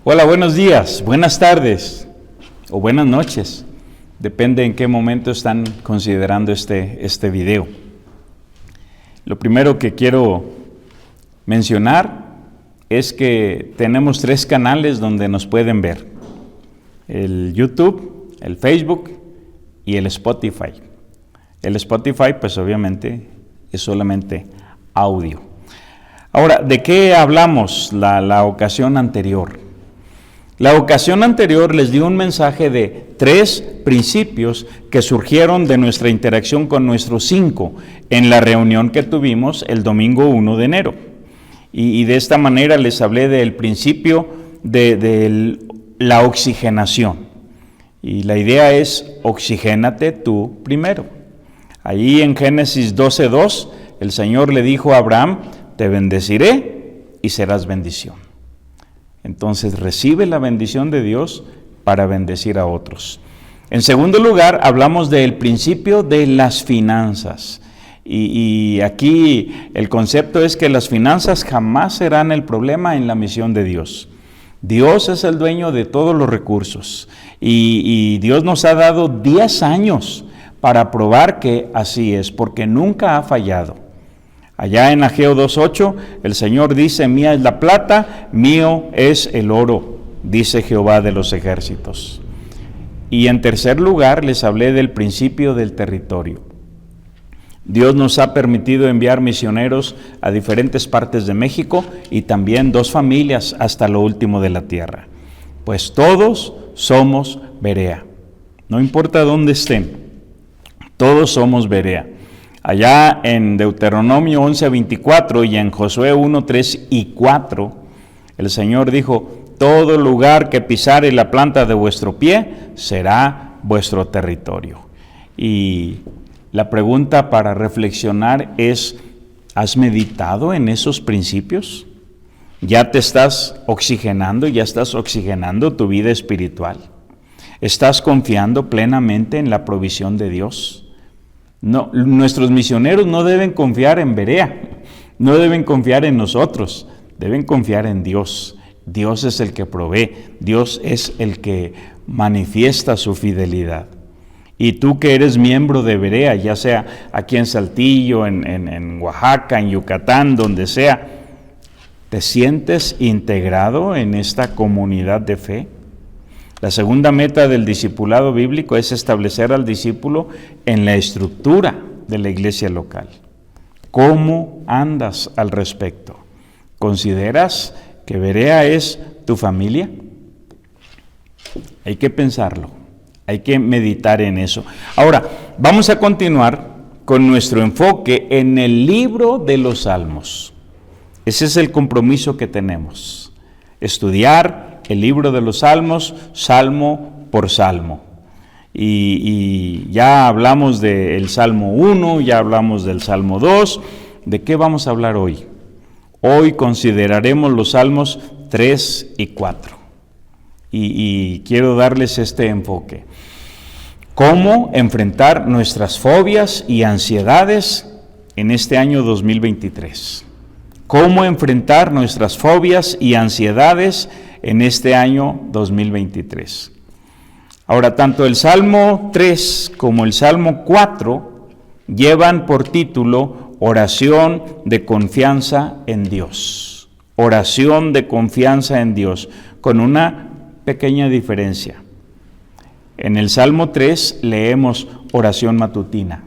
Hola, buenos días, buenas tardes o buenas noches, depende en qué momento están considerando este video. Lo primero que quiero mencionar es que tenemos 3 canales donde nos pueden ver: el YouTube, el Facebook y el Spotify. El Spotify, pues obviamente, es solamente audio. Ahora, ¿de qué hablamos la ocasión anterior? La ocasión anterior les di un mensaje de 3 principios que surgieron de nuestra interacción con nuestros 5 en la reunión que tuvimos el domingo 1 de enero. Y de esta manera les hablé del principio de la oxigenación. Y la idea es: oxigénate tú primero. Ahí en Génesis 12:2, el Señor le dijo a Abraham: te bendeciré y serás bendición. Entonces recibe la bendición de Dios para bendecir a otros. En segundo lugar, hablamos del principio de las finanzas. Y aquí el concepto es que las finanzas jamás serán el problema en la misión de Dios. Dios es el dueño de todos los recursos. Y Dios nos ha dado 10 años para probar que así es, porque nunca ha fallado. Allá en Ageo 2:8, el Señor dice: mía es la plata, mío es el oro, dice Jehová de los ejércitos. Y en tercer lugar, les hablé del principio del territorio. Dios nos ha permitido enviar misioneros a diferentes partes de México y también 2 familias hasta lo último de la tierra. Pues todos somos Berea. No importa dónde estén, todos somos Berea. Allá en Deuteronomio 11:24 y en Josué 1:3 y 4, el Señor dijo: todo lugar que pisare la planta de vuestro pie será vuestro territorio. Y la pregunta para reflexionar es: ¿has meditado en esos principios? ¿Ya te estás oxigenando? ¿Ya estás oxigenando tu vida espiritual? ¿Estás confiando plenamente en la provisión de Dios? No, nuestros misioneros no deben confiar en Berea, no deben confiar en nosotros, deben confiar en Dios. Dios es el que provee, Dios es el que manifiesta su fidelidad. Y tú que eres miembro de Berea, ya sea aquí en Saltillo, en Oaxaca, en Yucatán, donde sea, ¿te sientes integrado en esta comunidad de fe? La segunda meta del discipulado bíblico es establecer al discípulo en la estructura de la iglesia local. ¿Cómo andas al respecto? ¿Consideras que Berea es tu familia? Hay que pensarlo, hay que meditar en eso. Ahora, vamos a continuar con nuestro enfoque en el libro de los Salmos. Ese es el compromiso que tenemos, estudiar el libro de los Salmos, salmo por salmo. Y ya hablamos del Salmo 1, ya hablamos del Salmo 2. ¿De qué vamos a hablar hoy? Hoy consideraremos los Salmos 3 y 4. Y quiero darles este enfoque. ¿Cómo enfrentar nuestras fobias y ansiedades en este año 2023? ¿Cómo enfrentar nuestras fobias y ansiedades en este año 2023? Ahora, tanto el Salmo 3 como el Salmo 4 llevan por título oración de confianza en Dios. Oración de confianza en Dios, con una pequeña diferencia. En el Salmo 3 leemos oración matutina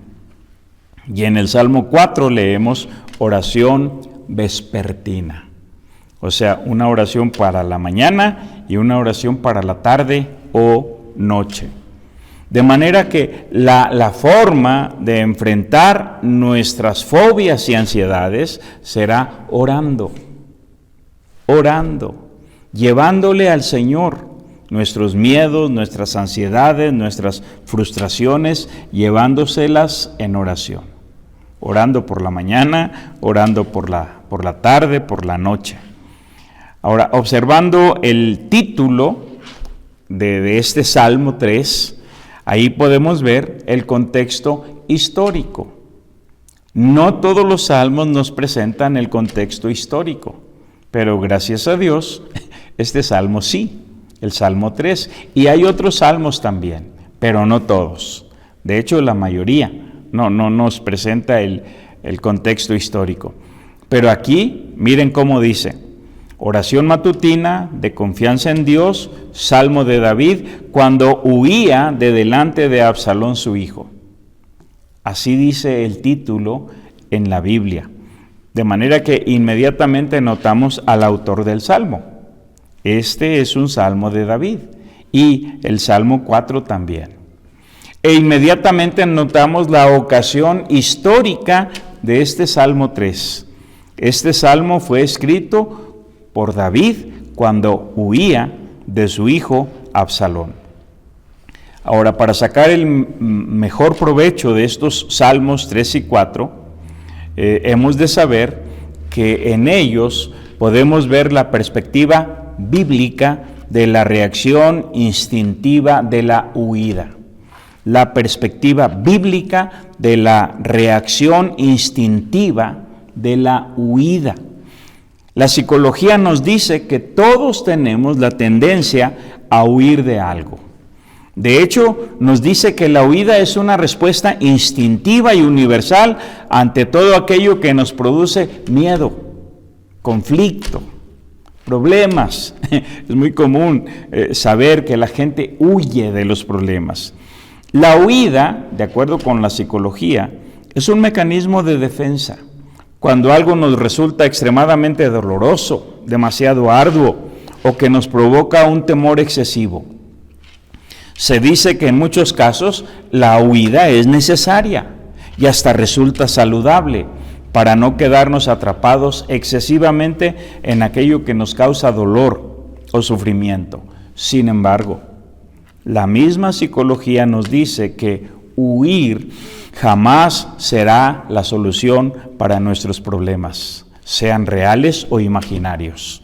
y en el Salmo 4 leemos oración vespertina. O sea, una oración para la mañana y una oración para la tarde o noche. De manera que la forma de enfrentar nuestras fobias y ansiedades será orando, llevándole al Señor nuestros miedos, nuestras ansiedades, nuestras frustraciones, llevándoselas en oración. Orando por la mañana, orando por la tarde, por la noche. Ahora, observando el título de este Salmo 3, ahí podemos ver el contexto histórico. No todos los salmos nos presentan el contexto histórico, pero gracias a Dios, este salmo sí, el Salmo 3. Y hay otros salmos también, pero no todos. De hecho, la mayoría no nos presenta el contexto histórico. Pero aquí, miren cómo dice: oración matutina de confianza en Dios, Salmo de David, cuando huía de delante de Absalón su hijo. Así dice el título en la Biblia. De manera que inmediatamente notamos al autor del Salmo. Este es un Salmo de David y el Salmo 4 también. E inmediatamente notamos la ocasión histórica de este Salmo 3. Este Salmo fue escrito por David cuando huía de su hijo Absalón. Ahora, para sacar el mejor provecho de estos Salmos 3 y 4, hemos de saber que en ellos podemos ver la perspectiva bíblica de la reacción instintiva de la huida. La perspectiva bíblica de la reacción instintiva de la huida. La psicología nos dice que todos tenemos la tendencia a huir de algo. De hecho, nos dice que la huida es una respuesta instintiva y universal ante todo aquello que nos produce miedo, conflicto, problemas. Es muy común saber que la gente huye de los problemas. La huida, de acuerdo con la psicología, es un mecanismo de defensa. Cuando algo nos resulta extremadamente doloroso, demasiado arduo o que nos provoca un temor excesivo. Se dice que en muchos casos la huida es necesaria y hasta resulta saludable para no quedarnos atrapados excesivamente en aquello que nos causa dolor o sufrimiento. Sin embargo, la misma psicología nos dice que huir jamás será la solución para nuestros problemas, sean reales o imaginarios.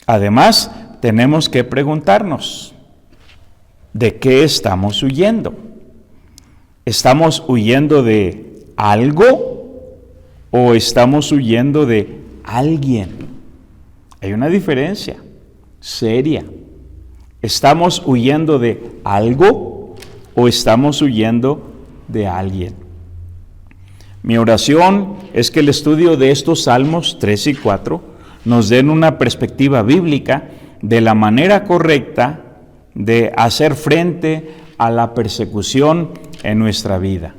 Además, tenemos que preguntarnos, ¿de qué estamos huyendo? ¿Estamos huyendo de algo o estamos huyendo de alguien? Hay una diferencia seria. ¿Estamos huyendo de algo o estamos huyendo de alguien? Mi oración es que el estudio de estos Salmos 3 y 4 nos den una perspectiva bíblica de la manera correcta de hacer frente a la persecución en nuestra vida.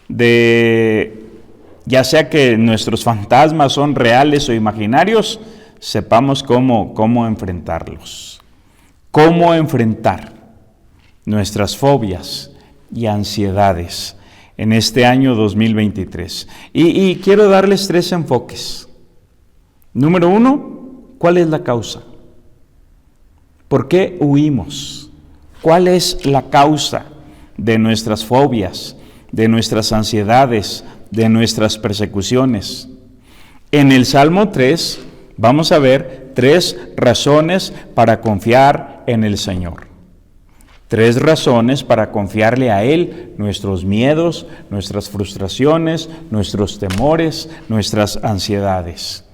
Ya sea que nuestros fantasmas son reales o imaginarios, sepamos cómo enfrentarlos. Cómo enfrentar nuestras fobias y ansiedades en este año 2023. Y quiero darles 3 enfoques. Número 1, ¿cuál es la causa? ¿Por qué huimos? ¿Cuál es la causa de nuestras fobias, de nuestras ansiedades, de nuestras persecuciones? En el Salmo 3 vamos a ver 3 razones para confiar en el Señor. 3 razones para confiarle a Él nuestros miedos, nuestras frustraciones, nuestros temores, nuestras ansiedades.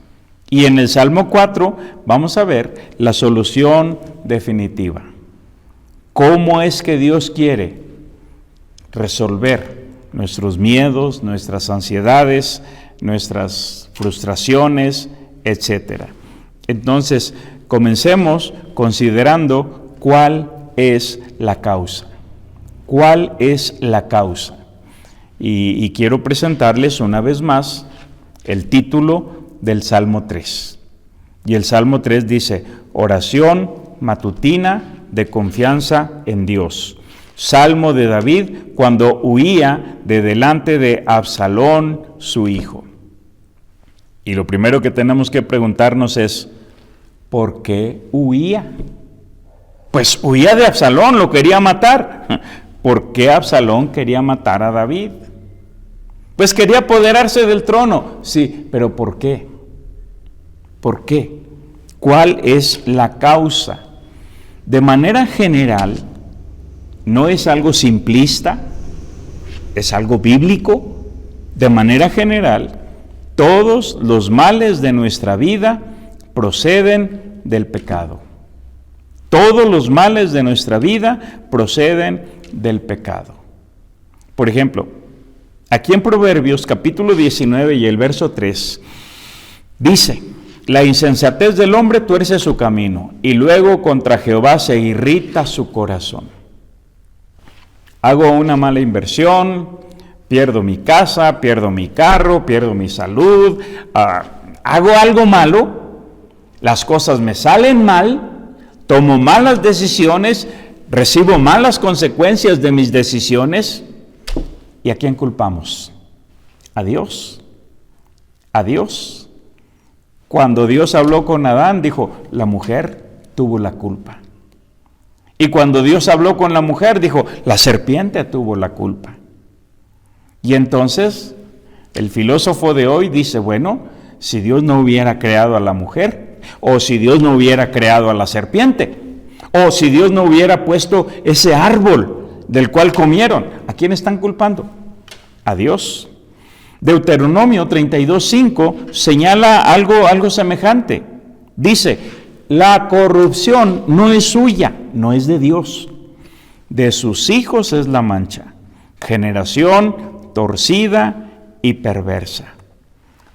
Y en el Salmo 4 vamos a ver la solución definitiva. ¿Cómo es que Dios quiere resolver nuestros miedos, nuestras ansiedades, nuestras frustraciones, etcétera? Entonces, comencemos considerando cuál es la causa. ¿Cuál es la causa? Y quiero presentarles una vez más el título del Salmo 3. Y el Salmo 3 dice, oración matutina de confianza en Dios. Salmo de David cuando huía de delante de Absalón, su hijo. Y lo primero que tenemos que preguntarnos es, ¿por qué huía? Pues huía de Absalón, lo quería matar. ¿Por qué Absalón quería matar a David? Pues quería apoderarse del trono. Sí, pero ¿por qué? ¿Por qué? ¿Cuál es la causa? De manera general, no es algo simplista, es algo bíblico. De manera general, todos los males de nuestra vida proceden del pecado. Todos los males de nuestra vida proceden del pecado. Por ejemplo, aquí en Proverbios capítulo 19 y el verso 3, dice, la insensatez del hombre tuerce su camino, y luego contra Jehová se irrita su corazón. Hago una mala inversión, pierdo mi casa, pierdo mi carro, pierdo mi salud, hago algo malo, las cosas me salen mal, tomo malas decisiones, recibo malas consecuencias de mis decisiones. ¿Y a quién culpamos? A Dios. A Dios. Cuando Dios habló con Adán, dijo, la mujer tuvo la culpa. Y cuando Dios habló con la mujer, dijo, la serpiente tuvo la culpa. Y entonces, el filósofo de hoy dice, bueno, si Dios no hubiera creado a la mujer, o si Dios no hubiera creado a la serpiente, o si Dios no hubiera puesto ese árbol del cual comieron, ¿a quién están culpando? A Dios. Deuteronomio 32:5 señala algo semejante. Dice, la corrupción no es suya, no es de Dios. De sus hijos es la mancha, generación torcida y perversa.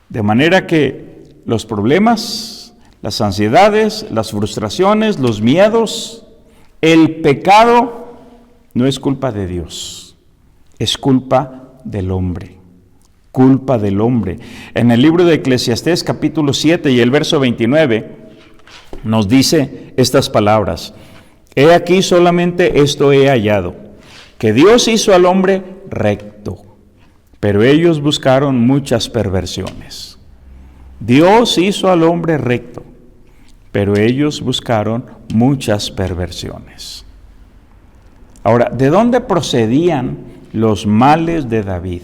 De manera que los problemas, las ansiedades, las frustraciones, los miedos, el pecado no es culpa de Dios, es culpa del hombre. Culpa del hombre. En el libro de Eclesiastés capítulo 7 y el verso 29 nos dice estas palabras: he aquí solamente esto he hallado, que Dios hizo al hombre recto, pero ellos buscaron muchas perversiones. Dios hizo al hombre recto, pero ellos buscaron muchas perversiones. Ahora, ¿de dónde procedían los males de David?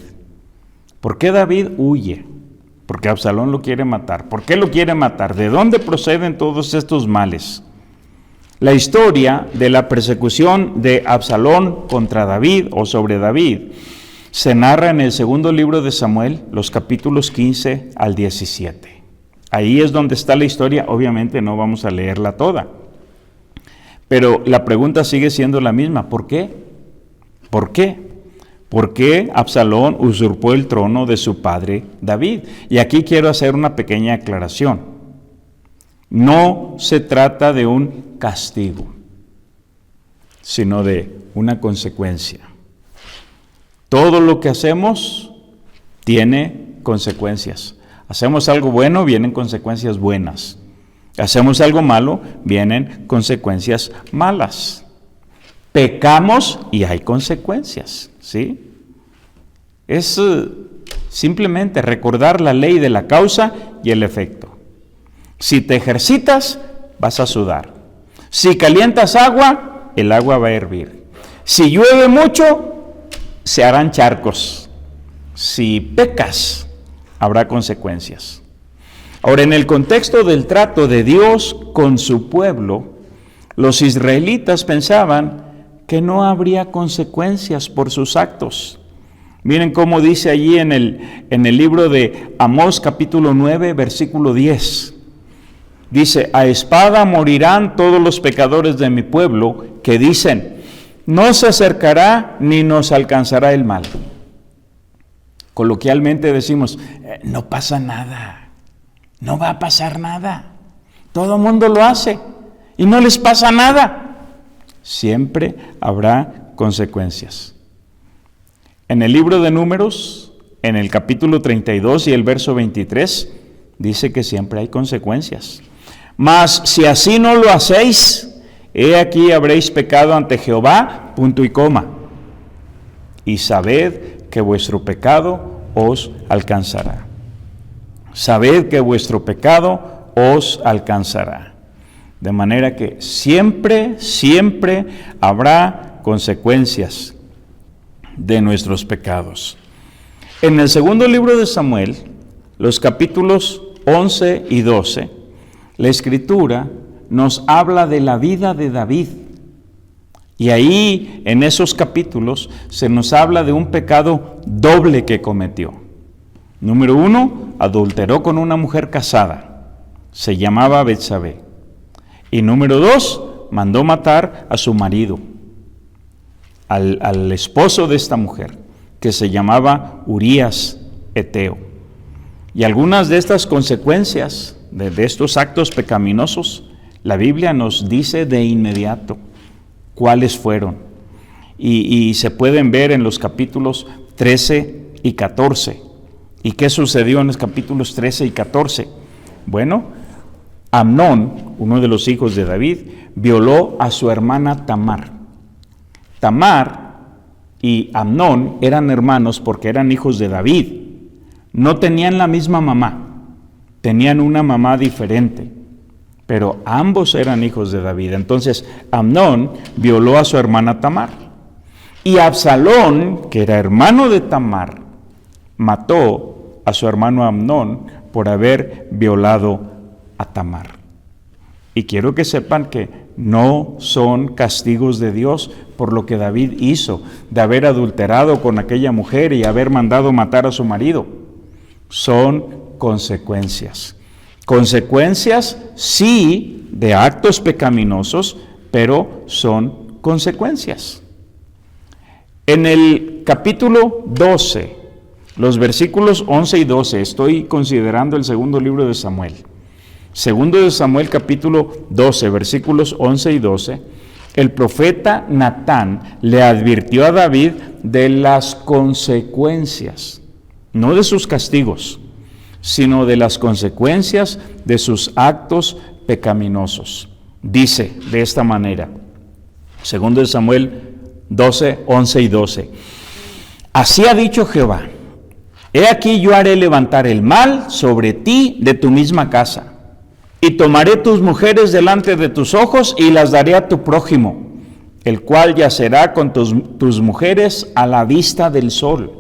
¿Por qué David huye? Porque Absalón lo quiere matar. ¿Por qué lo quiere matar? ¿De dónde proceden todos estos males? La historia de la persecución de Absalón contra David o sobre David se narra en el segundo libro de Samuel, los capítulos 15 al 17. Ahí es donde está la historia. Obviamente no vamos a leerla toda, pero la pregunta sigue siendo la misma. ¿Por qué? ¿Por qué? ¿Por qué Absalón usurpó el trono de su padre David? Y aquí quiero hacer una pequeña aclaración. No se trata de un castigo, sino de una consecuencia. Todo lo que hacemos tiene consecuencias. Hacemos algo bueno, vienen consecuencias buenas. Hacemos algo malo, vienen consecuencias malas. Pecamos y hay consecuencias, ¿sí? Es simplemente recordar la ley de la causa y el efecto. Si te ejercitas, vas a sudar. Si calientas agua, el agua va a hervir. Si llueve mucho, se harán charcos. Si pecas, habrá consecuencias. Ahora, en el contexto del trato de Dios con su pueblo, los israelitas pensaban que no habría consecuencias por sus actos. Miren cómo dice allí en el libro de Amós capítulo 9, versículo 10. Dice, a espada morirán todos los pecadores de mi pueblo, que dicen, no se acercará ni nos alcanzará el mal. Coloquialmente decimos, no pasa nada, no va a pasar nada. Todo el mundo lo hace y no les pasa nada. Siempre habrá consecuencias. En el libro de Números, en el capítulo 32 y el verso 23, dice que siempre hay consecuencias. Mas si así no lo hacéis, he aquí habréis pecado ante Jehová, punto y coma. Y sabed que vuestro pecado os alcanzará. Sabed que vuestro pecado os alcanzará. De manera que siempre habrá consecuencias de nuestros pecados. En el segundo libro de Samuel, los capítulos 11 y 12, la Escritura nos habla de la vida de David. Y ahí, en esos capítulos, se nos habla de un pecado doble que cometió. Número 1, adulteró con una mujer casada. Se llamaba Betsabé. Y número 2, mandó matar a su marido, al esposo de esta mujer, que se llamaba Urías Eteo. Y algunas de estas consecuencias de estos actos pecaminosos, la Biblia nos dice de inmediato cuáles fueron. Y se pueden ver en los capítulos 13 y 14. ¿Y qué sucedió en los capítulos 13 y 14? Bueno, Amnón, uno de los hijos de David, violó a su hermana Tamar. Tamar y Amnón eran hermanos porque eran hijos de David. No tenían la misma mamá, tenían una mamá diferente, pero ambos eran hijos de David. Entonces Amnón violó a su hermana Tamar. Y Absalón, que era hermano de Tamar, mató a su hermano Amnón por haber violado a Tamar. Y quiero que sepan que no son castigos de Dios por lo que David hizo, de haber adulterado con aquella mujer y haber mandado matar a su marido. Son consecuencias. Consecuencias, sí, de actos pecaminosos, pero son consecuencias. En el capítulo 12, los versículos 11 y 12, estoy considerando el segundo libro de Samuel. Segundo de Samuel, capítulo 12, versículos 11 y 12, el profeta Natán le advirtió a David de las consecuencias, no de sus castigos, sino de las consecuencias de sus actos pecaminosos. Dice de esta manera, segundo de Samuel 12, 11 y 12, así ha dicho Jehová, he aquí yo haré levantar el mal sobre ti de tu misma casa, y tomaré tus mujeres delante de tus ojos y las daré a tu prójimo, el cual yacerá con tus mujeres a la vista del sol,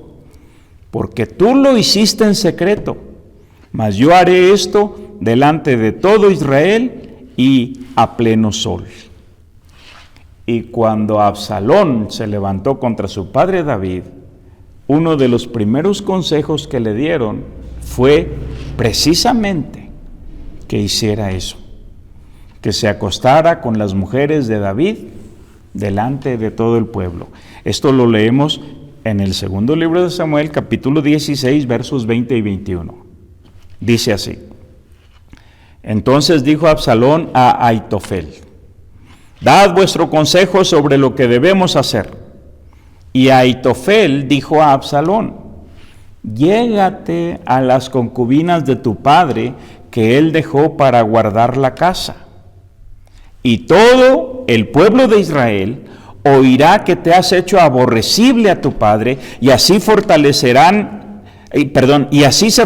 porque tú lo hiciste en secreto, mas yo haré esto delante de todo Israel y a pleno sol. Y cuando Absalón se levantó contra su padre David, uno de los primeros consejos que le dieron fue precisamente que hiciera eso, que se acostara con las mujeres de David delante de todo el pueblo. Esto lo leemos en el segundo libro de Samuel, capítulo 16, versos 20 y 21. Dice así: entonces dijo Absalón a Aitofel, dad vuestro consejo sobre lo que debemos hacer. Y Aitofel dijo a Absalón, llégate a las concubinas de tu padre que él dejó para guardar la casa. Y todo el pueblo de Israel oirá que te has hecho aborrecible a tu padre, y así se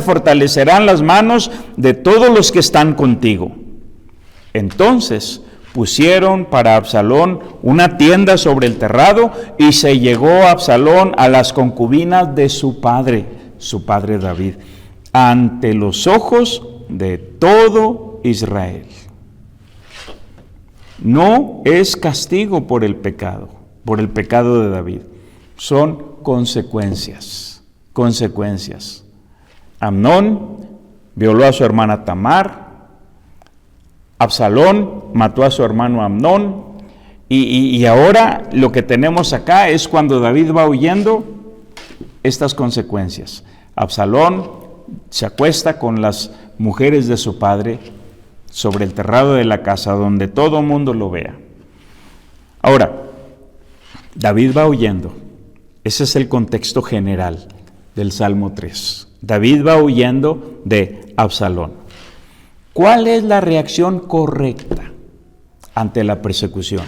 fortalecerán las manos de todos los que están contigo. Entonces pusieron para Absalón una tienda sobre el terrado, y se llegó Absalón a las concubinas de su padre David, ante los ojos de todo Israel. No es castigo por el pecado de David, son consecuencias. Amnón violó a su hermana Tamar, Absalón mató a su hermano Amnón, y ahora lo que tenemos acá es cuando David va huyendo, estas consecuencias. Absalón se acuesta con las mujeres de su padre, sobre el terrado de la casa, donde todo mundo lo vea. Ahora, David va huyendo. Ese es el contexto general del Salmo 3. David va huyendo de Absalón. ¿Cuál es la reacción correcta ante la persecución,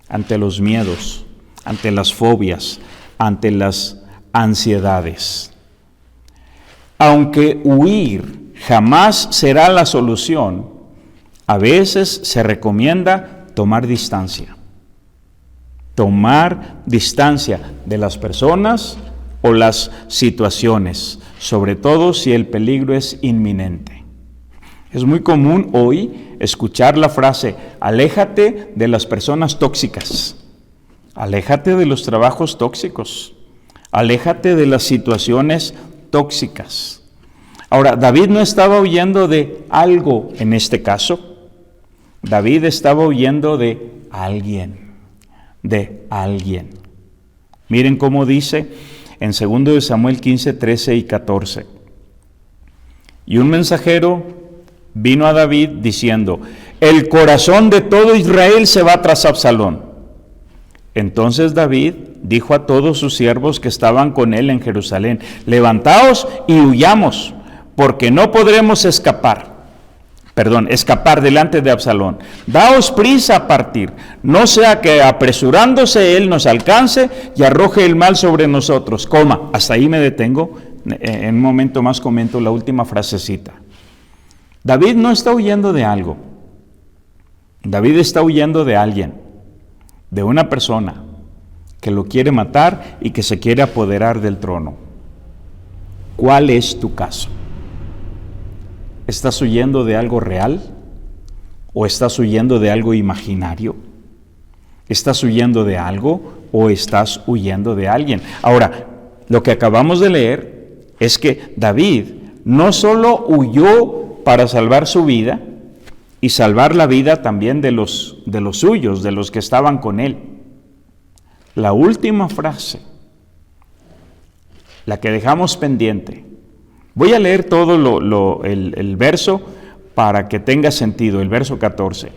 ante los miedos, ante las fobias, ante las ansiedades? Aunque huir jamás será la solución, a veces se recomienda tomar distancia. Tomar distancia de las personas o las situaciones, sobre todo si el peligro es inminente. Es muy común hoy escuchar la frase: aléjate de las personas tóxicas, aléjate de los trabajos tóxicos, aléjate de las situaciones tóxicas. Ahora, David no estaba huyendo de algo en este caso. David estaba huyendo de alguien. Miren cómo dice en 2 Samuel 15, 13 y 14. Y un mensajero vino a David diciendo: el corazón de todo Israel se va tras Absalón. Entonces David dijo a todos sus siervos que estaban con él en Jerusalén: levantaos y huyamos, porque no podremos escapar delante de Absalón. Daos prisa a partir, no sea que apresurándose él nos alcance y arroje el mal sobre nosotros. Hasta ahí me detengo. En un momento más comento la última frasecita. David no está huyendo de algo. David está huyendo de alguien, de una persona que lo quiere matar y que se quiere apoderar del trono. ¿Cuál es tu caso? ¿Estás huyendo de algo real o estás huyendo de algo imaginario? ¿Estás huyendo de algo o estás huyendo de alguien? Ahora, lo que acabamos de leer es que David no solo huyó para salvar su vida y salvar la vida también de los suyos, de los que estaban con él. La última frase, la que dejamos pendiente. Voy a leer todo el verso para que tenga sentido, el verso 14.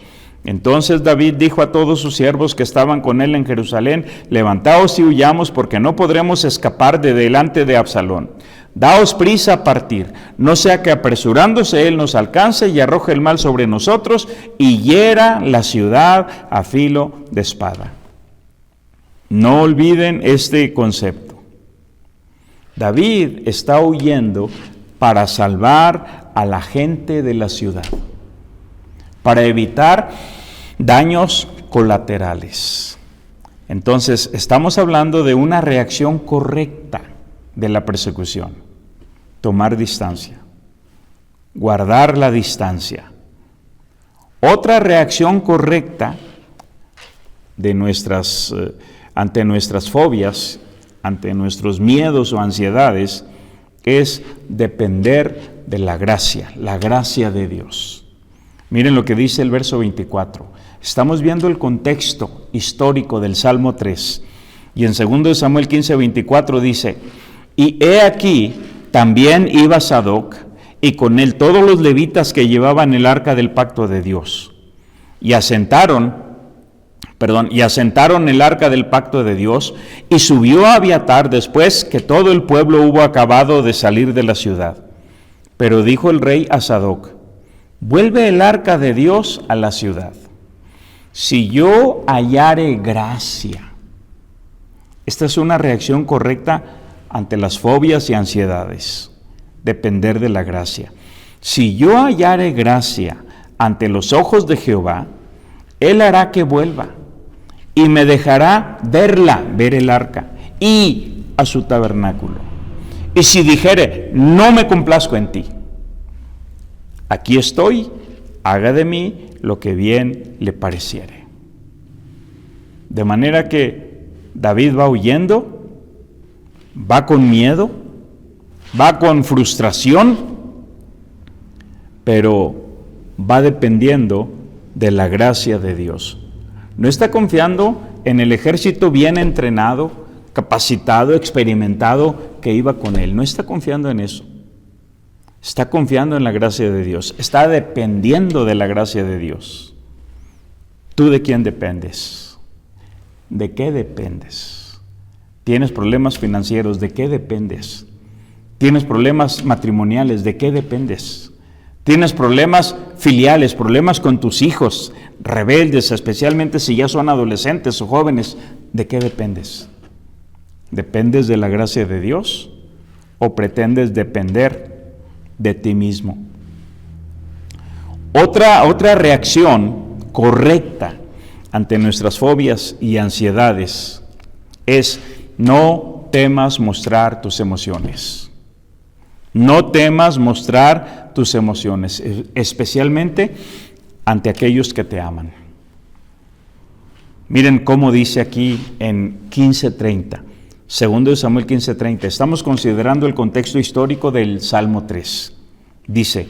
Entonces David dijo a todos sus siervos que estaban con él en Jerusalén: levantaos y huyamos, porque no podremos escapar de delante de Absalón. Daos prisa a partir, no sea que apresurándose él nos alcance y arroje el mal sobre nosotros y hiera la ciudad a filo de espada. No olviden este concepto. David está huyendo para salvar a la gente de la ciudad, para evitar daños colaterales. Entonces, estamos hablando de una reacción correcta de la persecución: tomar distancia, guardar la distancia. Otra reacción correcta de ante nuestras fobias, ante nuestros miedos o ansiedades, es depender de la gracia de Dios. Miren lo que dice el verso 24. Estamos viendo el contexto histórico del Salmo 3. Y en 2 Samuel 15, 24 dice: y he aquí, también iba Sadoc, y con él todos los levitas que llevaban el arca del pacto de Dios. Y asentaron el arca del pacto de Dios, y subió a Abiatar después que todo el pueblo hubo acabado de salir de la ciudad. Pero dijo el rey a Sadoc: vuelve el arca de Dios a la ciudad. Si yo hallare gracia. Esta es una reacción correcta ante las fobias y ansiedades, depender de la gracia. Si yo hallare gracia ante los ojos de Jehová, Él hará que vuelva y me dejará ver el arca y a su tabernáculo. Y si dijere: no me complazco en ti, aquí estoy, haga de mí lo que bien le pareciere. De manera que David va huyendo, va con miedo, va con frustración, pero va dependiendo de la gracia de Dios. No está confiando en el ejército bien entrenado, capacitado, experimentado que iba con él. No está confiando en eso. Está confiando en la gracia de Dios, está dependiendo de la gracia de Dios. ¿Tú de quién dependes? ¿De qué dependes? ¿Tienes problemas financieros? ¿De qué dependes? ¿Tienes problemas matrimoniales? ¿De qué dependes? ¿Tienes problemas filiales, problemas con tus hijos, rebeldes, especialmente si ya son adolescentes o jóvenes? ¿De qué dependes? ¿Dependes de la gracia de Dios o pretendes depender de ti mismo? Otra reacción correcta ante nuestras fobias y ansiedades es: no temas mostrar tus emociones. No temas mostrar tus emociones, especialmente ante aquellos que te aman. Miren cómo dice aquí en 15:30, 2 Samuel 15:30. Estamos considerando el contexto histórico del Salmo 3. Dice: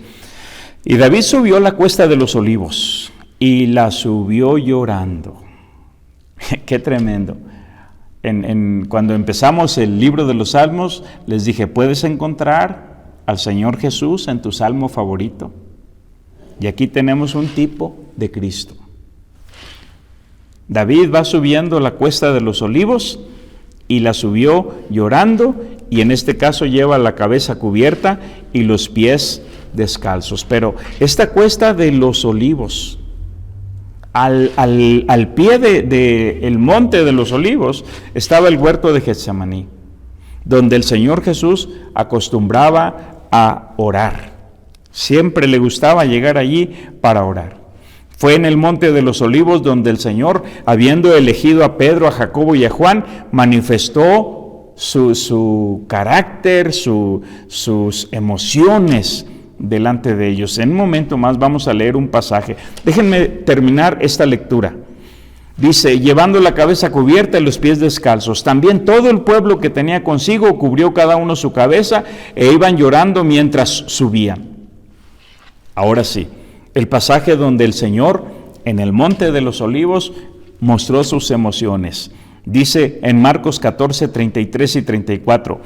y David subió la cuesta de los olivos y la subió llorando. ¡Qué tremendo! Cuando empezamos el libro de los Salmos, les dije, ¿puedes encontrar al Señor Jesús en tu salmo favorito? Y aquí tenemos un tipo de Cristo. David va subiendo la cuesta de los olivos y la subió llorando, y en este caso lleva la cabeza cubierta y los pies descalzos. Pero esta cuesta de los olivos, al pie del monte de los olivos, estaba el huerto de Getsemaní, donde el Señor Jesús acostumbraba a orar. Siempre le gustaba llegar allí para orar. Fue en el monte de los olivos donde el Señor, habiendo elegido a Pedro, a Jacobo y a Juan, manifestó su carácter, sus emociones delante de ellos. En un momento más vamos a leer un pasaje. Déjenme terminar esta lectura. Dice: llevando la cabeza cubierta y los pies descalzos. También todo el pueblo que tenía consigo cubrió cada uno su cabeza e iban llorando mientras subían. Ahora sí, el pasaje donde el Señor en el monte de los olivos mostró sus emociones. Dice en Marcos 14, 33 y 34: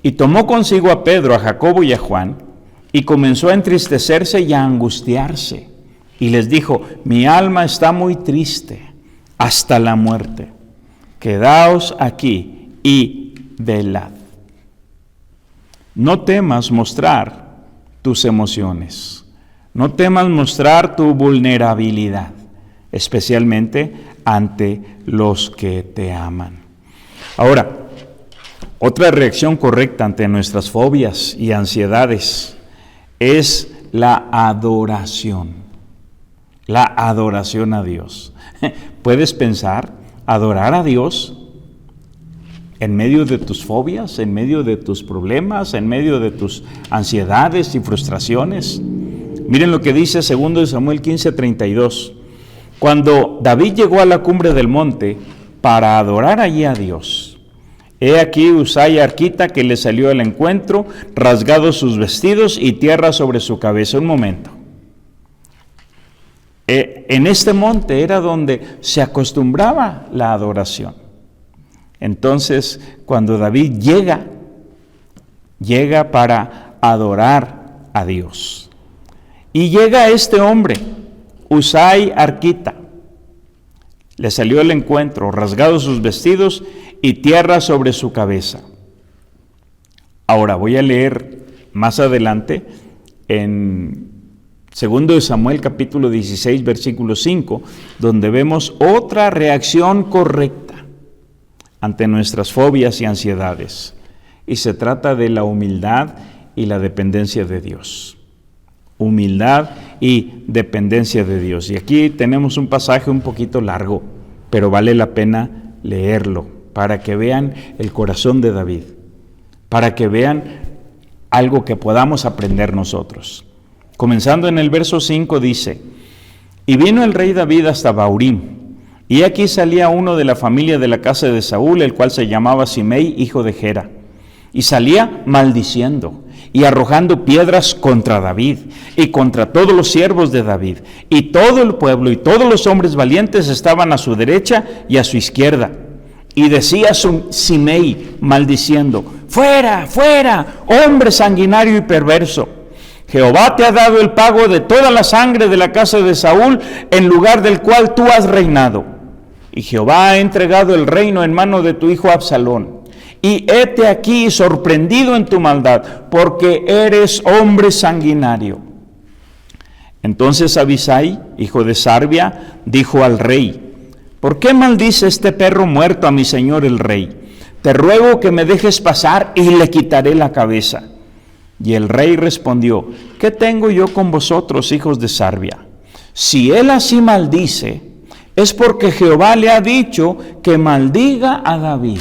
y tomó consigo a Pedro, a Jacobo y a Juan, y comenzó a entristecerse y a angustiarse. Y les dijo: mi alma está muy triste hasta la muerte. Quedaos aquí y velad. No temas mostrar tus emociones. No temas mostrar tu vulnerabilidad, especialmente ante los que te aman. Ahora, otra reacción correcta ante nuestras fobias y ansiedades es la adoración. La adoración a Dios. ¿Puedes pensar adorar a Dios en medio de tus fobias, en medio de tus problemas, en medio de tus ansiedades y frustraciones? Miren lo que dice 2 Samuel 15:32. Cuando David llegó a la cumbre del monte para adorar allí a Dios, he aquí Usai arquita que le salió al encuentro, rasgados sus vestidos y tierra sobre su cabeza. Un momento. En este monte era donde se acostumbraba la adoración. Entonces, cuando David llega para adorar a Dios. Y llega este hombre, Usai arquita. Le salió al encuentro, rasgados sus vestidos y tierra sobre su cabeza. Ahora voy a leer más adelante en 2 Samuel capítulo 16, versículo 5, donde vemos otra reacción correcta ante nuestras fobias y ansiedades. Y se trata de la humildad y la dependencia de Dios. Humildad y dependencia de Dios. Y aquí tenemos un pasaje un poquito largo, pero vale la pena leerlo para que vean el corazón de David, para que vean algo que podamos aprender nosotros. Comenzando en el verso 5 dice: y vino el rey David hasta Baurim, y aquí salía uno de la familia de la casa de Saúl, el cual se llamaba Simei, hijo de Gera, y salía maldiciendo y arrojando piedras contra David y contra todos los siervos de David, y todo el pueblo y todos los hombres valientes estaban a su derecha y a su izquierda. Y decía Simei maldiciendo: fuera, fuera, hombre sanguinario y perverso. Jehová te ha dado el pago de toda la sangre de la casa de Saúl, en lugar del cual tú has reinado. Y Jehová ha entregado el reino en mano de tu hijo Absalón. Y hete aquí sorprendido en tu maldad, porque eres hombre sanguinario. Entonces Abisai, hijo de Sarbia, dijo al rey: ¿por qué maldice este perro muerto a mi señor el rey? Te ruego que me dejes pasar y le quitaré la cabeza. Y el rey respondió: ¿qué tengo yo con vosotros, hijos de Sarbia? Si él así maldice, es porque Jehová le ha dicho que maldiga a David.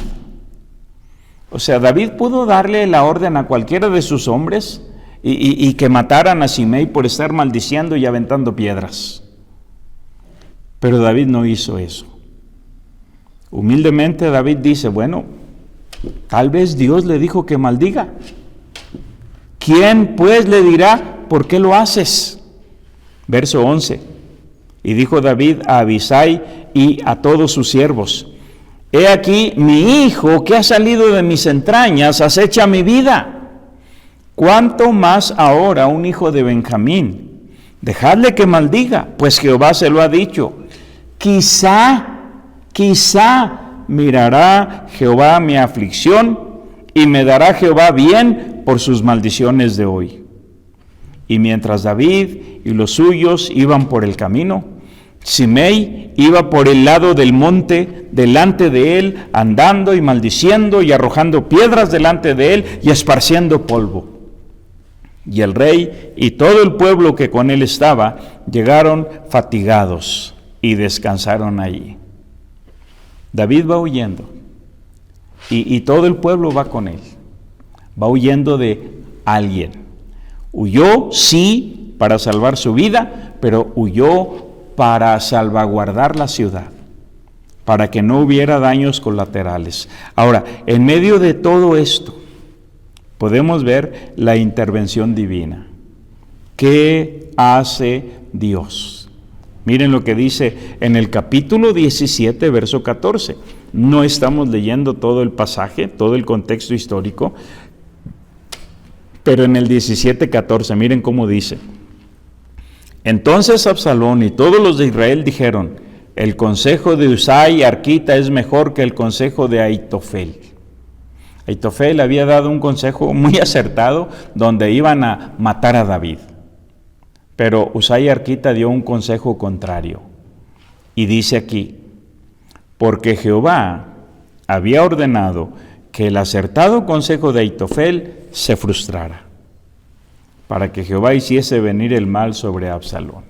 O sea, David pudo darle la orden a cualquiera de sus hombres y que mataran a Simei por estar maldiciendo y aventando piedras. Pero David no hizo eso. Humildemente David dice: bueno, tal vez Dios le dijo que maldiga. ¿Quién pues le dirá por qué lo haces? Verso 11. Y dijo David a Abisai y a todos sus siervos: he aquí, mi hijo que ha salido de mis entrañas acecha mi vida. ¿Cuánto más ahora un hijo de Benjamín? Dejadle que maldiga, pues Jehová se lo ha dicho. Quizá mirará Jehová mi aflicción y me dará Jehová bien por sus maldiciones de hoy. Y mientras David y los suyos iban por el camino, Simei iba por el lado del monte delante de él, andando y maldiciendo y arrojando piedras delante de él y esparciendo polvo. Y el rey y todo el pueblo que con él estaba llegaron fatigados y descansaron allí. David va huyendo y todo el pueblo va con él. Va huyendo de alguien. Huyó, sí, para salvar su vida, pero huyó para salvaguardar la ciudad, para que no hubiera daños colaterales. Ahora, en medio de todo esto, podemos ver la intervención divina. ¿Qué hace Dios? Miren lo que dice en el capítulo 17, verso 14. No estamos leyendo todo el pasaje, todo el contexto histórico, pero en el 17:14, miren cómo dice: entonces Absalón y todos los de Israel dijeron: el consejo de Husai arquita es mejor que el consejo de Ahitofel. Ahitofel había dado un consejo muy acertado donde iban a matar a David, pero Husai arquita dio un consejo contrario. Y dice aquí: porque Jehová había ordenado que el acertado consejo de Ahitofel se frustrara, para que Jehová hiciese venir el mal sobre Absalón.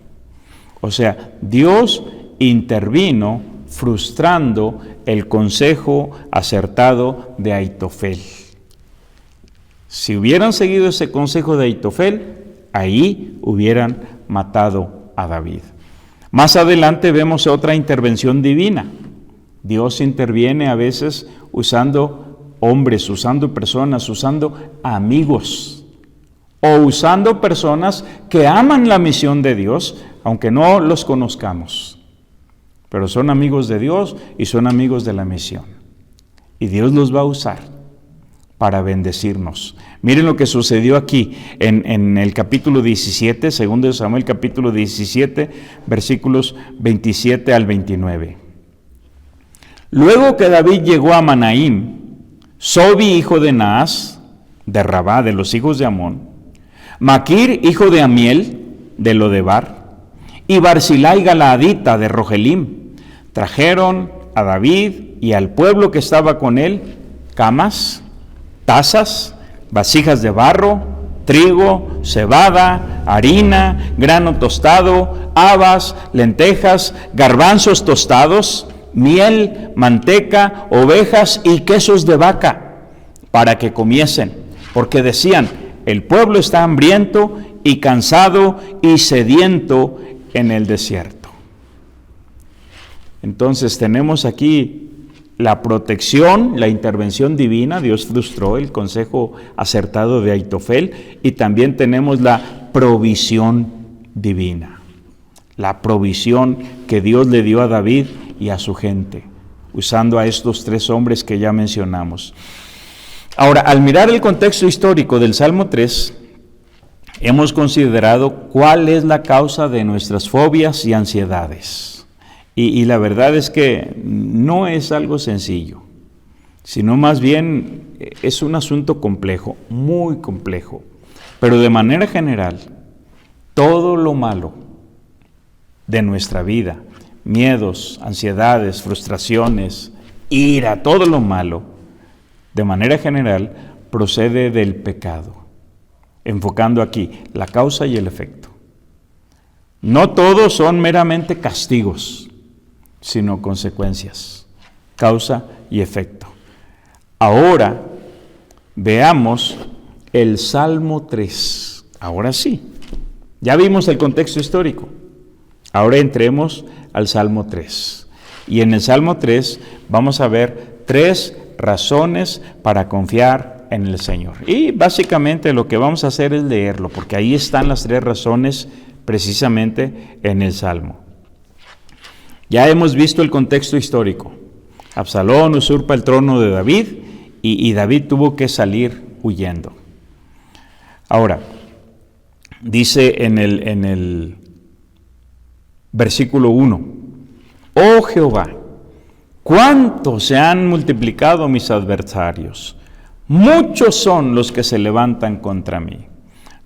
O sea, Dios intervino frustrando el consejo acertado de Ahitofel. Si hubieran seguido ese consejo de Ahitofel, ahí hubieran matado a David. Más adelante vemos otra intervención divina. Dios interviene a veces usando hombres, usando personas, usando amigos, o usando personas que aman la misión de Dios, aunque no los conozcamos, pero son amigos de Dios y son amigos de la misión. Y Dios los va a usar para bendecirnos. Miren lo que sucedió aquí en el capítulo 17, 2 Samuel capítulo 17, versículos 27 al 29. Luego que David llegó a Manaim, Sobi, hijo de Naas, de Rabá, de los hijos de Amón, Maquir, hijo de Amiel, de Lodebar, y Barzilai Galaadita, de Rogelim, trajeron a David y al pueblo que estaba con él camas, tazas, vasijas de barro, trigo, cebada, harina, grano tostado, habas, lentejas, garbanzos tostados, miel, manteca, ovejas y quesos de vaca, para que comiesen, porque decían: el pueblo está hambriento y cansado y sediento en el desierto. Entonces tenemos aquí la protección, la intervención divina. Dios frustró el consejo acertado de Ahitofel, y también tenemos la provisión divina, la provisión que Dios le dio a David y a su gente, usando a estos tres hombres que ya mencionamos. Ahora, al mirar el contexto histórico del Salmo 3, hemos considerado cuál es la causa de nuestras fobias y ansiedades. Y la verdad es que no es algo sencillo, sino más bien es un asunto complejo, muy complejo. Pero de manera general, todo lo malo de nuestra vida, miedos, ansiedades, frustraciones, ira, todo lo malo, de manera general, procede del pecado. Enfocando aquí la causa y el efecto. No todos son meramente castigos, sino consecuencias, causa y efecto. Ahora veamos el Salmo 3. Ahora sí, ya vimos el contexto histórico. Ahora entremos al Salmo 3. Y en el Salmo 3 vamos a ver 3 razones para confiar en el Señor. Y básicamente lo que vamos a hacer es leerlo, porque ahí están las 3 razones precisamente en el Salmo. Ya hemos visto el contexto histórico. Absalón usurpa el trono de David y David tuvo que salir huyendo. Ahora, dice en el versículo 1, oh Jehová, cuánto se han multiplicado mis adversarios, muchos son los que se levantan contra mí.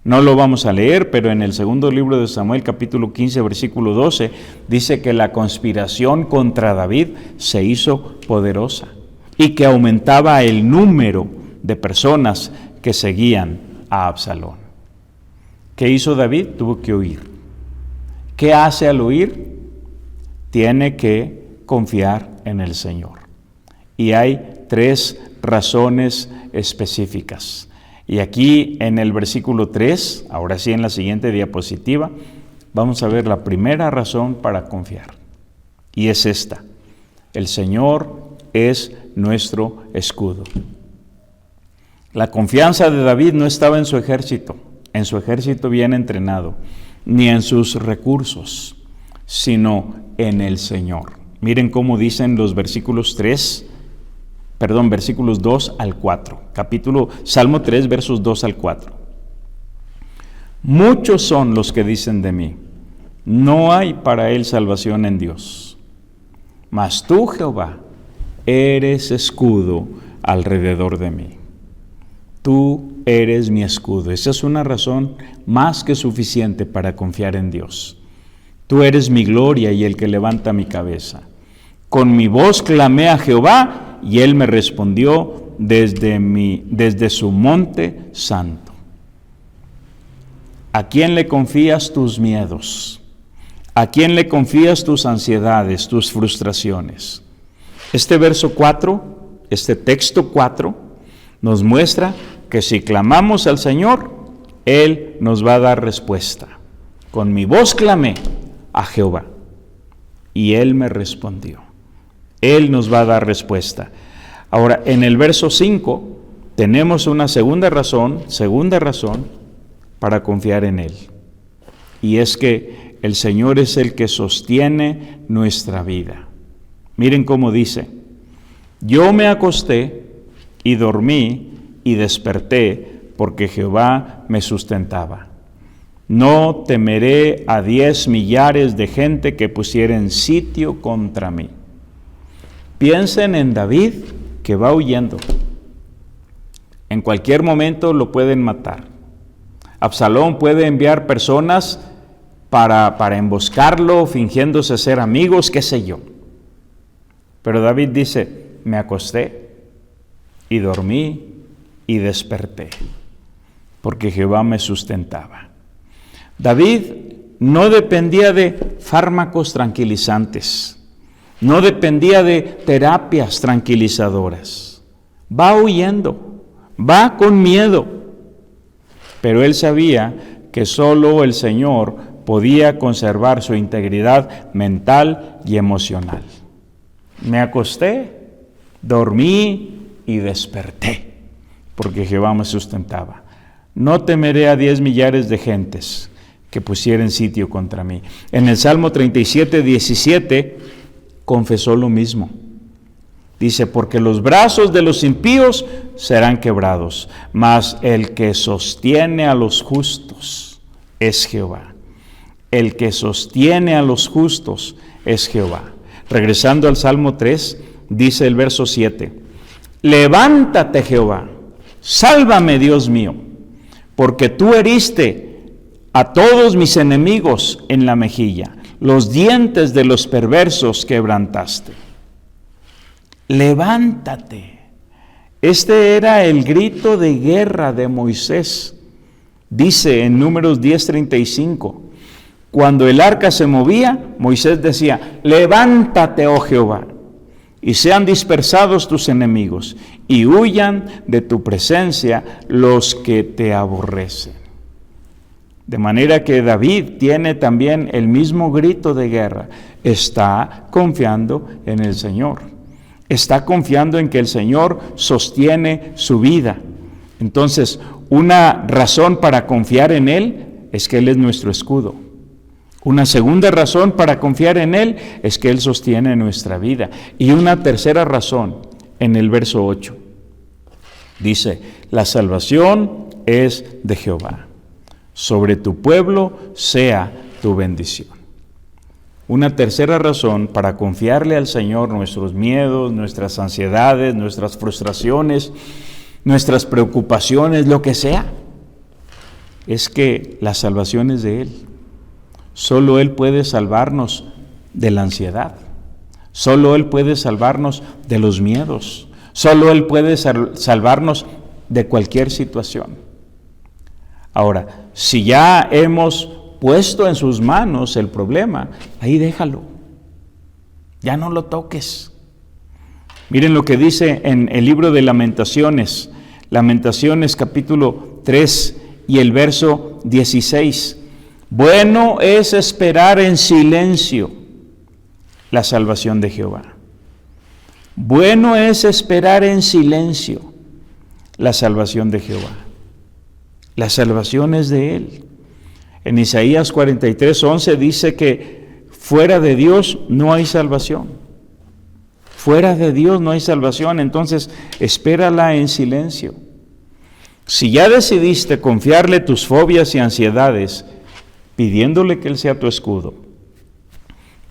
No lo vamos a leer, pero en el segundo libro de Samuel, capítulo 15, versículo 12, dice que la conspiración contra David se hizo poderosa y que aumentaba el número de personas que seguían a Absalón. ¿Qué hizo David? Tuvo que huir. ¿Qué hace al huir? Tiene que confiar en el Señor. Y hay 3 razones específicas. Y aquí en el versículo 3, ahora sí en la siguiente diapositiva, vamos a ver la primera razón para confiar. Y es esta: el Señor es nuestro escudo. La confianza de David no estaba en su ejército bien entrenado, ni en sus recursos, sino en el Señor. Miren cómo dicen los versículos 2 al 4. Salmo 3, versos 2 al 4. Muchos son los que dicen de mí, no hay para él salvación en Dios. Mas tú, Jehová, eres escudo alrededor de mí. Tú eres mi escudo. Esa es una razón más que suficiente para confiar en Dios. Tú eres mi gloria y el que levanta mi cabeza. Con mi voz clamé a Jehová y él me respondió desde su monte santo. ¿A quién le confías tus miedos? ¿A quién le confías tus ansiedades, tus frustraciones? Este verso 4, este texto 4, nos muestra que si clamamos al Señor, Él nos va a dar respuesta. Con mi voz clamé a Jehová y Él me respondió. Él nos va a dar respuesta. Ahora, en el verso 5 tenemos una segunda razón para confiar en Él. Y es que el Señor es el que sostiene nuestra vida. Miren cómo dice: yo me acosté y dormí y desperté porque Jehová me sustentaba. No temeré a 10 millares de gente que pusieren sitio contra mí. Piensen en David, que va huyendo. En cualquier momento lo pueden matar. Absalón puede enviar personas para emboscarlo, fingiéndose ser amigos, qué sé yo. Pero David dice: me acosté y dormí y desperté, porque Jehová me sustentaba. David no dependía de fármacos tranquilizantes, no dependía de terapias tranquilizadoras. Va huyendo, va con miedo, pero él sabía que solo el Señor podía conservar su integridad mental y emocional. Me acosté, dormí y desperté, porque Jehová me sustentaba. No temeré a 10 millares de gentes que pusieren sitio contra mí. En el Salmo 37, 17, confesó lo mismo. Dice, porque los brazos de los impíos serán quebrados, mas el que sostiene a los justos es Jehová. El que sostiene a los justos es Jehová. Regresando al Salmo 3, dice el verso 7, levántate Jehová, sálvame Dios mío, porque tú heriste a todos mis enemigos en la mejilla, los dientes de los perversos quebrantaste. Levántate. Este era el grito de guerra de Moisés. Dice en Números 10:35, cuando el arca se movía, Moisés decía, levántate, oh Jehová, y sean dispersados tus enemigos, y huyan de tu presencia los que te aborrecen. De manera que David tiene también el mismo grito de guerra. Está confiando en el Señor. Está confiando en que el Señor sostiene su vida. Entonces, una razón para confiar en Él es que Él es nuestro escudo. Una segunda razón para confiar en Él es que Él sostiene nuestra vida. Y una tercera razón, en el verso 8, dice, la salvación es de Jehová. Sobre tu pueblo sea tu bendición. Una tercera razón para confiarle al Señor nuestros miedos, nuestras ansiedades, nuestras frustraciones, nuestras preocupaciones, lo que sea, es que la salvación es de Él. Solo Él puede salvarnos de la ansiedad. Solo Él puede salvarnos de los miedos. Solo Él puede salvarnos de cualquier situación. Ahora, si ya hemos puesto en sus manos el problema, ahí déjalo. Ya no lo toques. Miren lo que dice en el libro de Lamentaciones, Lamentaciones capítulo 3 y el verso 16. Bueno es esperar en silencio la salvación de Jehová. Bueno es esperar en silencio la salvación de Jehová. La salvación es de Él. En Isaías 43:11 dice que fuera de Dios no hay salvación. Fuera de Dios no hay salvación, entonces espérala en silencio. Si ya decidiste confiarle tus fobias y ansiedades, pidiéndole que Él sea tu escudo,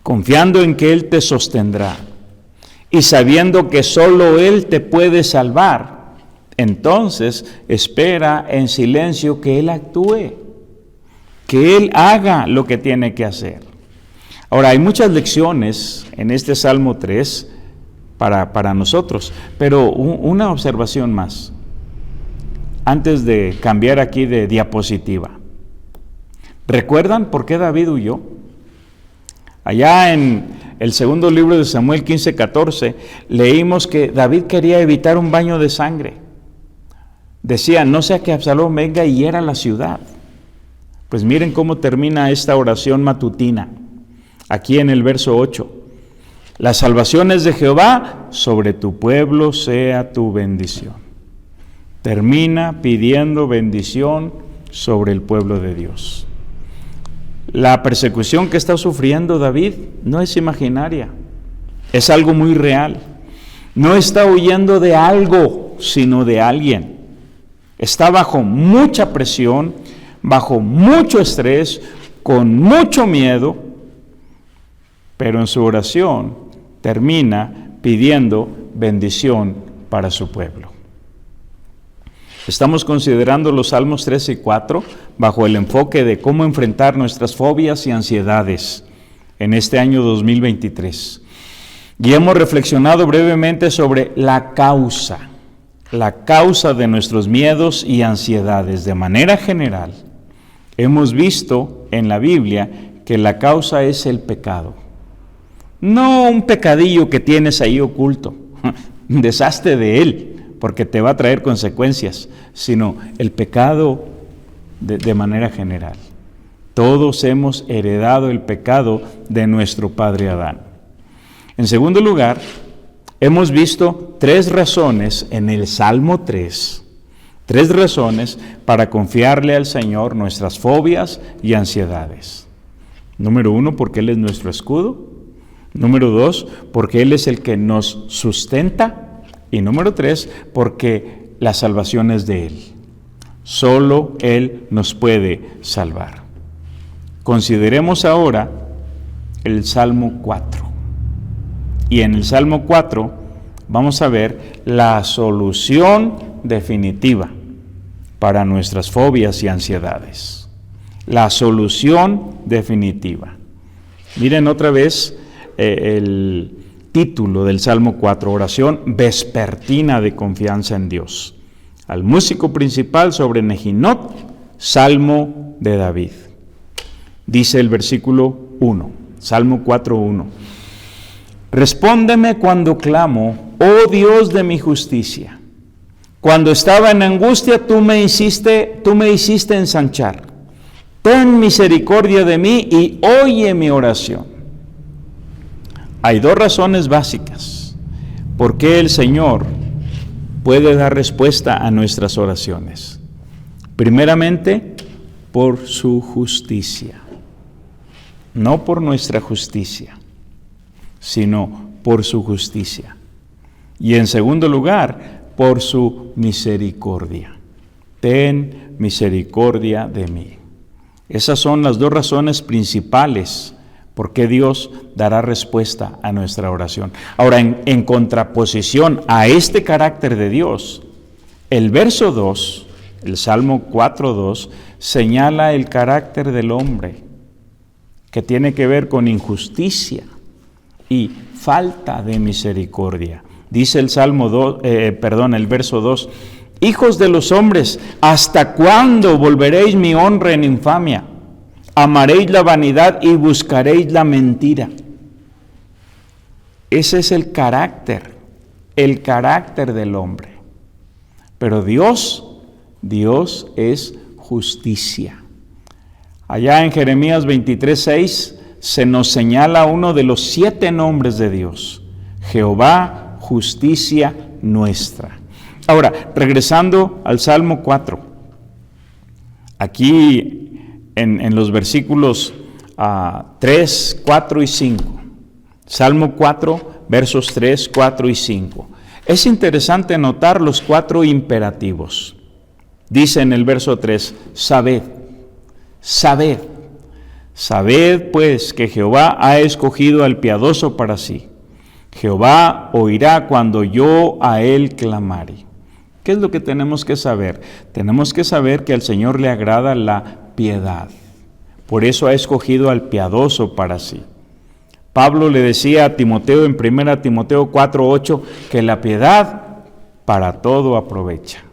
confiando en que Él te sostendrá y sabiendo que solo Él te puede salvar, entonces espera en silencio que Él actúe, que Él haga lo que tiene que hacer. Ahora, hay muchas lecciones en este Salmo 3 para nosotros, pero una observación más, antes de cambiar aquí de diapositiva. ¿Recuerdan por qué David huyó? Allá en el segundo libro de Samuel 15:14, leímos que David quería evitar un baño de sangre. Decía, no sea que Absalón venga y hiera la ciudad. Pues miren cómo termina esta oración matutina, aquí en el verso 8. La salvación es de Jehová, sobre tu pueblo sea tu bendición. Termina pidiendo bendición sobre el pueblo de Dios. La persecución que está sufriendo David no es imaginaria, es algo muy real. No está huyendo de algo, sino de alguien. Está bajo mucha presión, bajo mucho estrés, con mucho miedo, pero en su oración termina pidiendo bendición para su pueblo. Estamos considerando los Salmos 3 y 4 bajo el enfoque de cómo enfrentar nuestras fobias y ansiedades en este año 2023. Y hemos reflexionado brevemente sobre la causa de nuestros miedos y ansiedades. De manera general, hemos visto en la Biblia que la causa es el pecado. No un pecadillo que tienes ahí oculto, deshazte de él, porque te va a traer consecuencias, sino el pecado de manera general. Todos hemos heredado el pecado de nuestro padre Adán. En segundo lugar, hemos visto 3 razones en el Salmo 3, 3 razones para confiarle al Señor nuestras fobias y ansiedades. Número 1, porque Él es nuestro escudo. Número 2, porque Él es el que nos sustenta. Y número 3, porque la salvación es de Él. Solo Él nos puede salvar. Consideremos ahora el Salmo 4. Y en el Salmo 4 vamos a ver la solución definitiva para nuestras fobias y ansiedades. La solución definitiva. Miren otra vez el título del Salmo 4, oración vespertina de confianza en Dios. Al músico principal sobre Nejinot, Salmo de David. Dice el versículo 1, Salmo 4:1. Respóndeme cuando clamo, oh Dios de mi justicia. Cuando estaba en angustia, tú me hiciste ensanchar. Ten misericordia de mí y oye mi oración. Hay dos razones básicas por qué el Señor puede dar respuesta a nuestras oraciones. Primeramente, por su justicia. No por nuestra justicia, sino por su justicia. Y en segundo lugar, por su misericordia. Ten misericordia de mí. Esas son las dos razones principales por qué Dios dará respuesta a nuestra oración. Ahora, en contraposición a este carácter de Dios, el verso 2, el Salmo 4:2, señala el carácter del hombre, que tiene que ver con injusticia y falta de misericordia. Dice el el verso 2, hijos de los hombres, ¿hasta cuándo volveréis mi honra en infamia? Amaréis la vanidad y buscaréis la mentira. Ese es el carácter del hombre. Pero Dios es justicia. Allá en Jeremías 23:6 se nos señala uno de los 7 nombres de Dios. Jehová, justicia nuestra. Ahora, regresando al Salmo 4. Aquí en los versículos 3, 4 y 5. Salmo 4, versos 3, 4 y 5. Es interesante notar los 4 imperativos. Dice en el verso 3, sabed, pues que Jehová ha escogido al piadoso para sí. Jehová oirá cuando yo a él clamare. ¿Qué es lo que tenemos que saber? Tenemos que saber que al Señor le agrada la piedad. Por eso ha escogido al piadoso para sí. Pablo le decía a Timoteo en 1 Timoteo 4:8 que la piedad para todo aprovecha.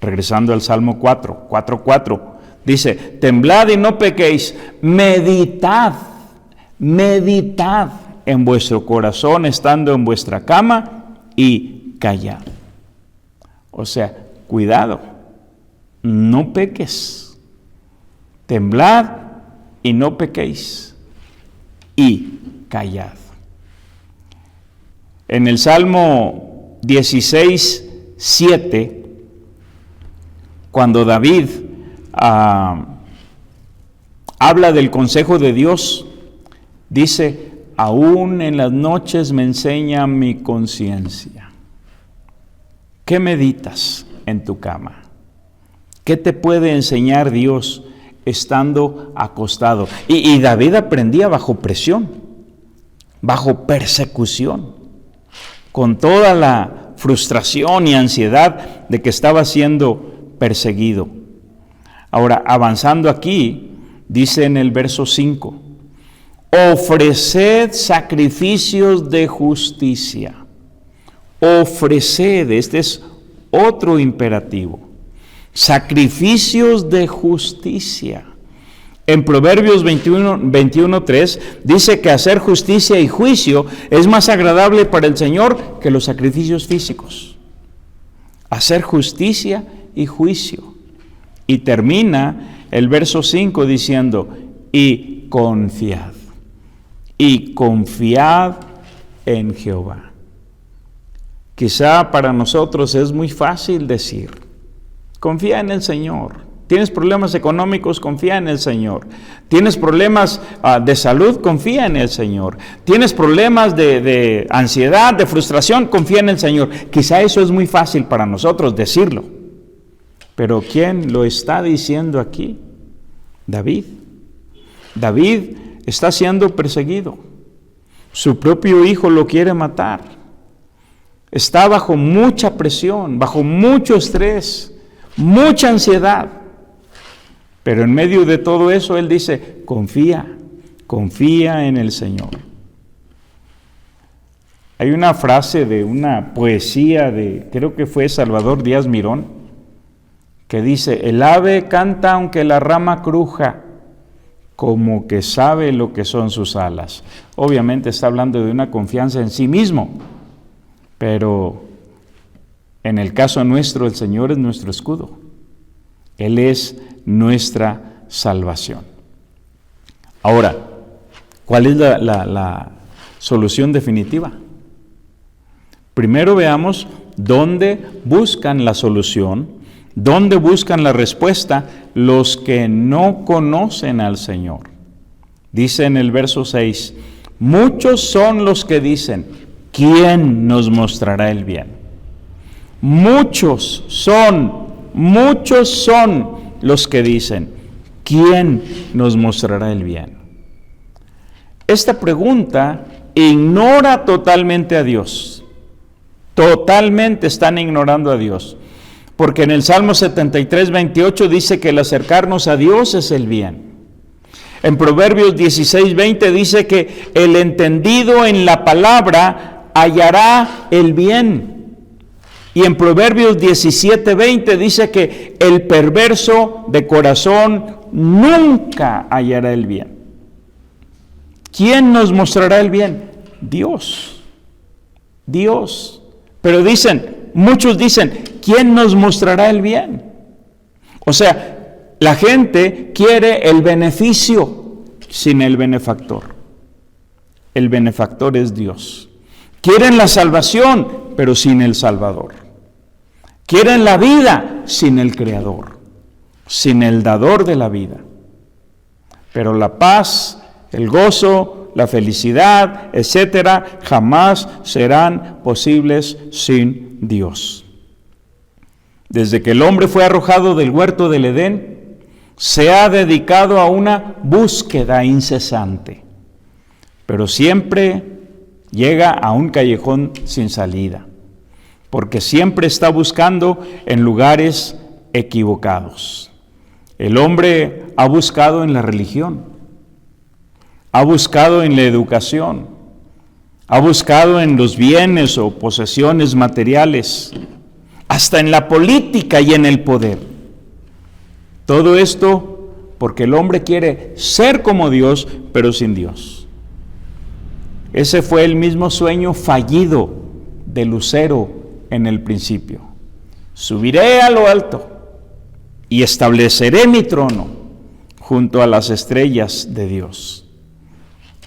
Regresando al Salmo 4:4, dice, temblad y no pequéis, meditad en vuestro corazón estando en vuestra cama y callad. O sea, cuidado, no peques, temblad y no pequéis y callad. En el Salmo 16:7, cuando David habla del consejo de Dios, dice, aún en las noches me enseña mi conciencia. ¿Qué meditas en tu cama? ¿Qué te puede enseñar Dios estando acostado? Y David aprendía bajo presión, bajo persecución, con toda la frustración y ansiedad de que estaba siendo perseguido. Ahora, avanzando aquí, dice en el verso 5, ofreced sacrificios de justicia. Ofreced, este es otro imperativo. Sacrificios de justicia. En Proverbios 21:3 dice que hacer justicia y juicio es más agradable para el Señor que los sacrificios físicos. Hacer justicia y juicio. Y termina el verso 5 diciendo, y confiad en Jehová. Quizá para nosotros es muy fácil decir, confía en el Señor, Tienes problemas económicos, confía en el Señor. Tienes problemas de salud, confía en el Señor. Tienes problemas de ansiedad, de frustración, confía en el Señor. Quizá eso es muy fácil para nosotros decirlo. Pero ¿quién lo está diciendo aquí? David. David está siendo perseguido. Su propio hijo lo quiere matar. Está bajo mucha presión, bajo mucho estrés, mucha ansiedad. Pero en medio de todo eso, él dice, confía en el Señor. Hay una frase de una poesía creo que fue Salvador Díaz Mirón, que dice, el ave canta aunque la rama cruja, como que sabe lo que son sus alas. Obviamente está hablando de una confianza en sí mismo, pero en el caso nuestro, el Señor es nuestro escudo. Él es nuestra salvación. Ahora, ¿cuál es la solución definitiva? Primero veamos dónde buscan la solución, dónde buscan la respuesta los que no conocen al Señor. Dice en el verso 6, muchos son los que dicen, ¿quién nos mostrará el bien? Muchos son los que dicen, ¿quién nos mostrará el bien? Esta pregunta ignora totalmente a Dios. Totalmente están ignorando a Dios. Porque en el Salmo 73, 28 dice que el acercarnos a Dios es el bien. En Proverbios 16, 20 dice que el entendido en la palabra hallará el bien. Y en Proverbios 17, 20 dice que el perverso de corazón nunca hallará el bien. ¿Quién nos mostrará el bien? Dios. Dios. Pero muchos dicen, ¿quién nos mostrará el bien? O sea, la gente quiere el beneficio sin el benefactor. El benefactor es Dios. Quieren la salvación, pero sin el Salvador. Quieren la vida sin el Creador, sin el dador de la vida. Pero la paz, el gozo, la felicidad, etcétera, jamás serán posibles sin Dios. Desde que el hombre fue arrojado del huerto del Edén, se ha dedicado a una búsqueda incesante, pero siempre llega a un callejón sin salida, porque siempre está buscando en lugares equivocados. El hombre ha buscado en la religión, ha buscado en la educación, ha buscado en los bienes o posesiones materiales, hasta en la política y en el poder. Todo esto porque el hombre quiere ser como Dios, pero sin Dios. Ese fue el mismo sueño fallido de Lucero en el principio. Subiré a lo alto y estableceré mi trono junto a las estrellas de Dios.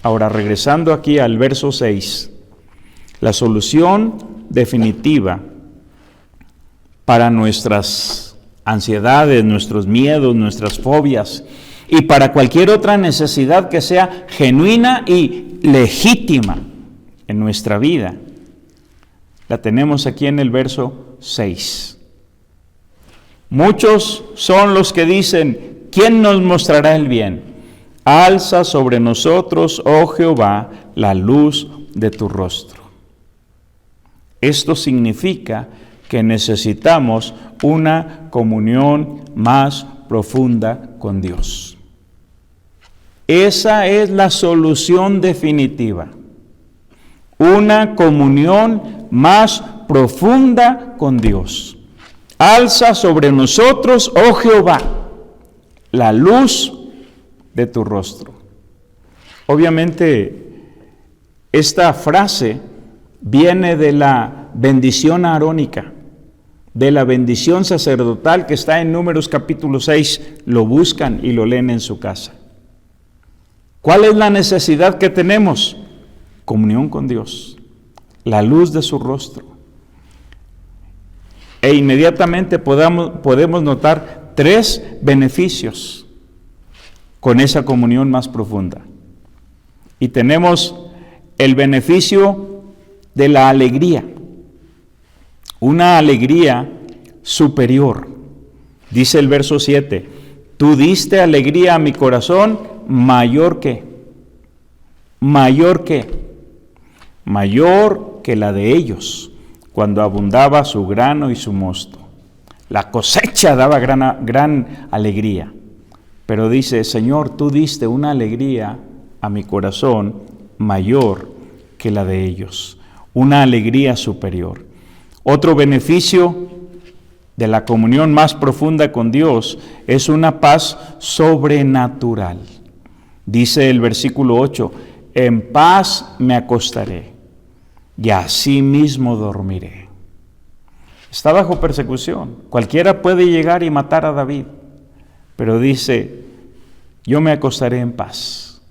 Ahora, regresando aquí al verso 6, la solución definitiva para nuestras ansiedades, nuestros miedos, nuestras fobias y para cualquier otra necesidad que sea genuina y legítima en nuestra vida, la tenemos aquí en el verso 6. Muchos son los que dicen, ¿quién nos mostrará el bien? Alza sobre nosotros, oh Jehová, la luz de tu rostro. Esto significa que necesitamos una comunión más profunda con Dios. Esa es la solución definitiva. Una comunión más profunda con Dios. Alza sobre nosotros, oh Jehová, la luz de tu rostro. Obviamente, esta frase viene de la bendición arónica, de la bendición sacerdotal que está en Números capítulo 6. Lo buscan y lo leen en su casa. ¿Cuál es la necesidad que tenemos? Comunión con Dios, la luz de su rostro. E inmediatamente podemos notar 3 beneficios con esa comunión más profunda. Y tenemos el beneficio de la alegría, una alegría superior. Dice el verso 7, tú diste alegría a mi corazón mayor que la de ellos, cuando abundaba su grano y su mosto. La cosecha daba gran alegría. Pero dice, Señor, tú diste una alegría a mi corazón mayor que la de ellos, una alegría superior. Otro beneficio de la comunión más profunda con Dios es una paz sobrenatural. Dice el versículo 8, en paz me acostaré y así mismo dormiré. Está bajo persecución. Cualquiera puede llegar y matar a David, pero dice, yo me acostaré en paz,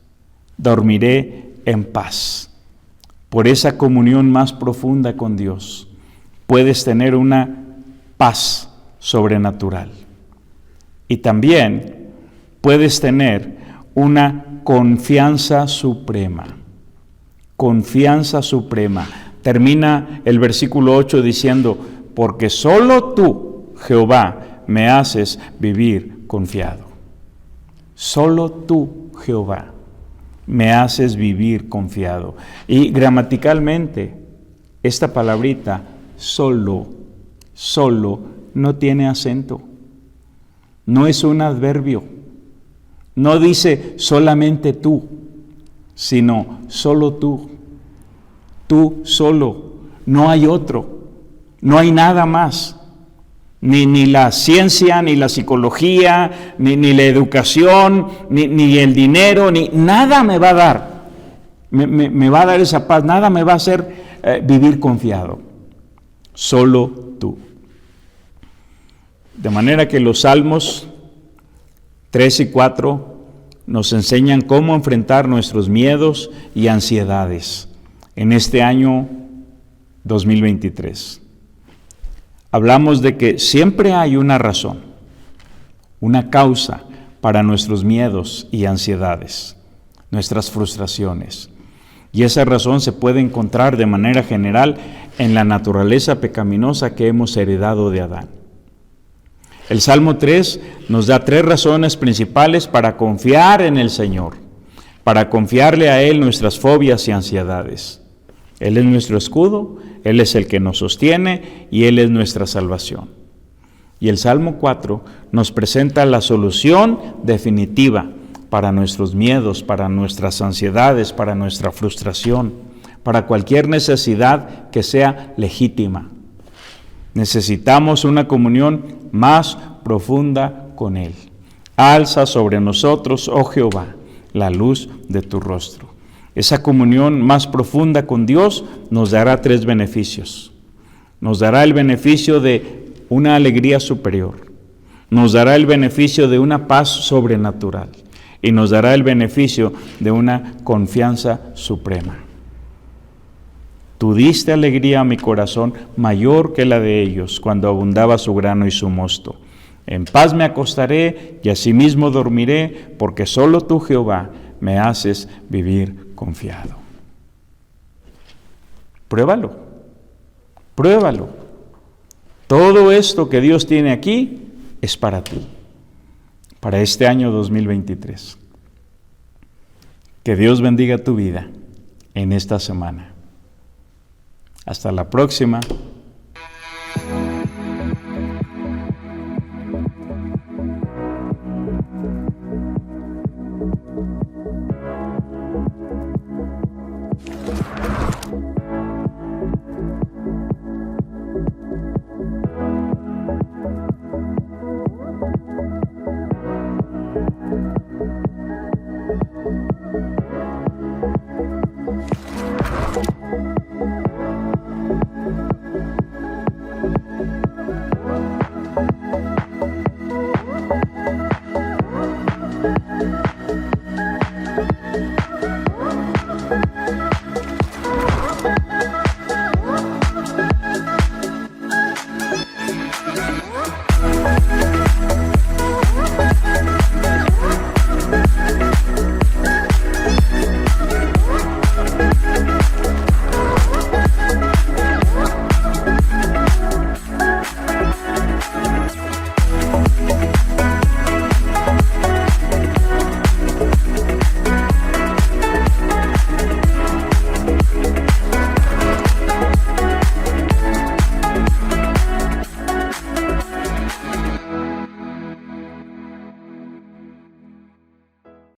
dormiré en paz. Por esa comunión más profunda con Dios, puedes tener una paz sobrenatural. Y también puedes tener una confianza suprema. Confianza suprema. Termina el versículo 8 diciendo, porque solo tú, Jehová, me haces vivir confiado. Solo tú, Jehová, me haces vivir confiado. Y gramaticalmente, esta palabrita, solo, no tiene acento. No es un adverbio. No dice solamente tú, sino solo tú. Tú solo, no hay otro. No hay nada más, ni la ciencia, ni la psicología, ni la educación, ni el dinero, ni nada me va a dar. Me va a dar esa paz, nada me va a hacer vivir confiado. Solo tú. De manera que los Salmos 3 y 4 nos enseñan cómo enfrentar nuestros miedos y ansiedades en este año 2023. Hablamos de que siempre hay una razón, una causa para nuestros miedos y ansiedades, nuestras frustraciones. Y esa razón se puede encontrar de manera general en la naturaleza pecaminosa que hemos heredado de Adán. El Salmo 3 nos da 3 razones principales para confiar en el Señor, para confiarle a Él nuestras fobias y ansiedades. Él es nuestro escudo, Él es el que nos sostiene y Él es nuestra salvación. Y el Salmo 4 nos presenta la solución definitiva para nuestros miedos, para nuestras ansiedades, para nuestra frustración, para cualquier necesidad que sea legítima. Necesitamos una comunión más profunda con Él. Alza sobre nosotros, oh Jehová, la luz de tu rostro. Esa comunión más profunda con Dios nos dará 3 beneficios. Nos dará el beneficio de una alegría superior. Nos dará el beneficio de una paz sobrenatural. Y nos dará el beneficio de una confianza suprema. Tú diste alegría a mi corazón mayor que la de ellos, cuando abundaba su grano y su mosto. En paz me acostaré y asimismo dormiré, porque solo tú, Jehová, me haces vivir confiado. Pruébalo. Todo esto que Dios tiene aquí es para ti, para este año 2023. Que Dios bendiga tu vida en esta semana. Hasta la próxima.